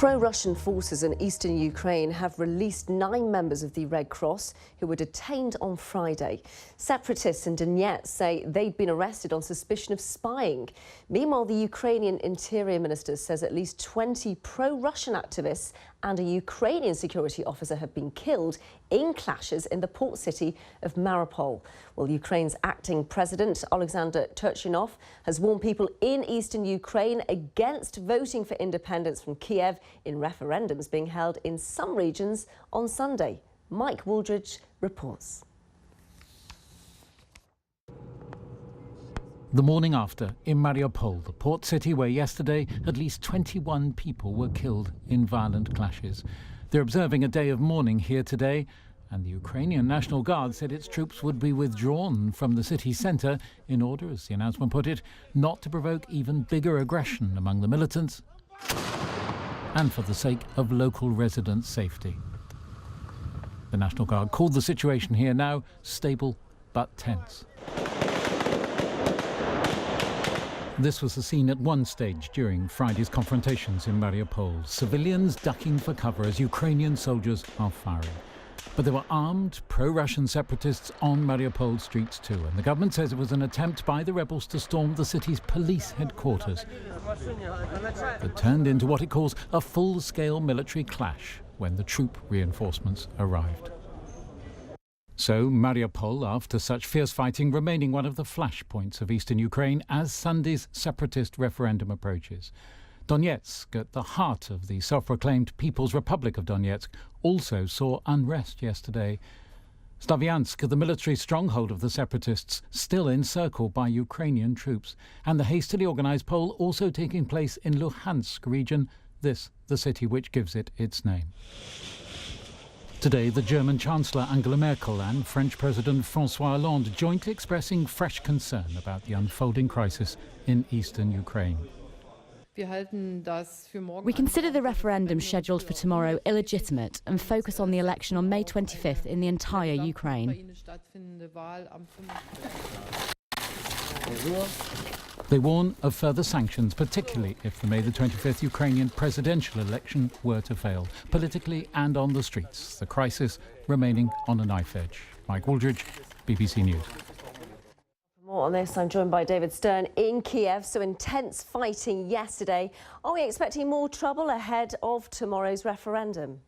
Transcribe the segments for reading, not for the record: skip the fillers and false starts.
Pro-Russian forces in eastern Ukraine have released 9 members of the Red Cross who were detained on Friday. Separatists in Donetsk say they'd been arrested on suspicion of spying. Meanwhile, the Ukrainian Interior Minister says at least 20 pro-Russian activists and a Ukrainian security officer have been killed in clashes in the port city of Mariupol. Well, Ukraine's acting president, Alexander Turchinov, has warned people in eastern Ukraine against voting for independence from Kiev in referendums being held in some regions on Sunday. Mike Wooldridge reports. The morning after, in Mariupol, the port city where yesterday at least 21 people were killed in violent clashes. They're observing a day of mourning here today, and the Ukrainian National Guard said its troops would be withdrawn from the city centre in order, as the announcement put it, not to provoke even bigger aggression among the militants and for the sake of local residents' safety. The National Guard called the situation here now stable but tense. This was the scene at one stage during Friday's confrontations in Mariupol. Civilians ducking for cover as Ukrainian soldiers are firing. But there were armed pro-Russian separatists on Mariupol streets too, and the government says it was an attempt by the rebels to storm the city's police headquarters that turned into what it calls a full-scale military clash when the troop reinforcements arrived. So Mariupol, after such fierce fighting, remaining one of the flashpoints of eastern Ukraine as Sunday's separatist referendum approaches. Donetsk, at the heart of the self-proclaimed People's Republic of Donetsk, also saw unrest yesterday. Slavyansk, the military stronghold of the separatists, still encircled by Ukrainian troops, and the hastily organised poll also taking place in Luhansk region, this the city which gives it its name. Today, the German Chancellor Angela Merkel and French President François Hollande jointly expressing fresh concern about the unfolding crisis in eastern Ukraine. We consider the referendum scheduled for tomorrow illegitimate and focus on the election on May 25th in the entire Ukraine. They warn of further sanctions, particularly if the May the 25th Ukrainian presidential election were to fail, politically and on the streets, the crisis remaining on a knife edge. Mike Wooldridge, BBC News. For more on this, I'm joined by David Stern in Kiev. So intense fighting yesterday. Are we expecting more trouble ahead of tomorrow's referendum?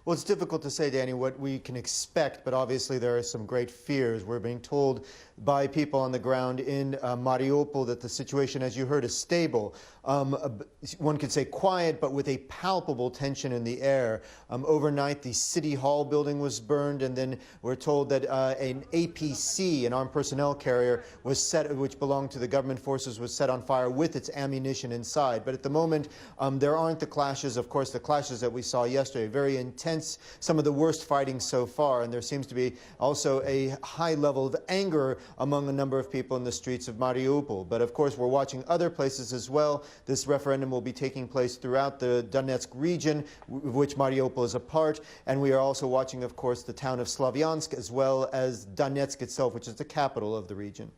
Well, it's difficult to say, Danny, what we can expect, but obviously there are some great fears. We're being told by people on the ground in Mariupol that the situation, as you heard, is stable. One could say quiet, but with a palpable tension in the air. Overnight, the City Hall building was burned, and then we're told that an APC, an armed personnel carrier, was set, which belonged to the government forces, was set on fire with its ammunition inside. But at the moment, there aren't the clashes, of course, the clashes that we saw yesterday. Very intense, some of the worst fighting so far, and there seems to be also a high level of anger among a number of people in the streets of Mariupol. But of course, we're watching other places as well. This referendum will be taking place throughout the Donetsk region, of which Mariupol is a part, and we are also watching, of course, the town of Slavyansk, as well as Donetsk itself, which is the capital of the region.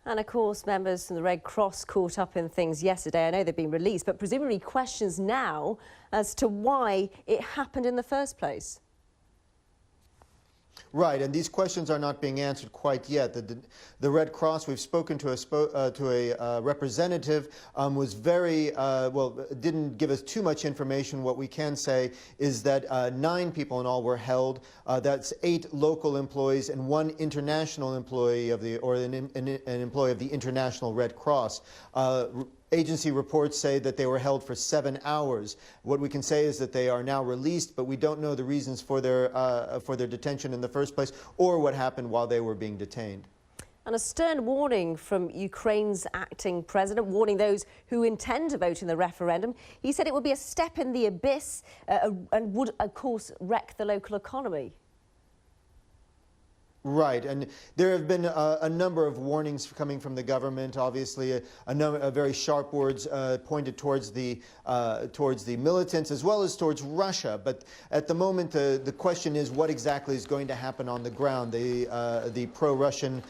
And of course, members from the Red Cross caught up in things yesterday. I know they've been released, but presumably questions now as to why it happened in the first place. Right, and these questions are not being answered quite yet. The Red Cross, we've spoken to a representative, was very, well, didn't give us too much information. What we can say is that 9 people in all were held. That's 8 local employees and 1 international employee of the, or an employee of the International Red Cross. Agency reports say that they were held for 7 hours. What we can say is that they are now released, but we don't know the reasons for their detention in the first place or what happened while they were being detained. And a stern warning from Ukraine's acting president, warning those who intend to vote in the referendum. He said it would be a step in the abyss and would, of course, wreck the local economy. Right, and there have been a number of warnings coming from the government. Obviously, a very sharp words pointed towards the militants as well as towards Russia. But at the moment, the question is what exactly is going to happen on the ground. The pro-Russian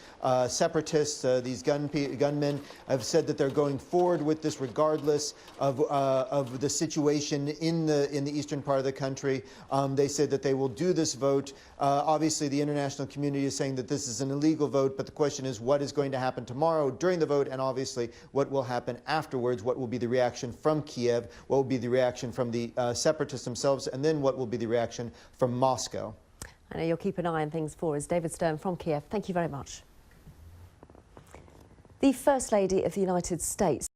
separatists, these gunmen, have said that they're going forward with this regardless of the situation in the eastern part of the country. They said that they will do this vote. Obviously, the international community is saying that this is an illegal vote, but the question is what is going to happen tomorrow during the vote, and obviously what will happen afterwards. What will be the reaction from Kiev? What will be the reaction from the separatists themselves? And then what will be the reaction from Moscow? I know you'll keep an eye on things for us. David Stern from Kiev, thank you very much. The First Lady of the United States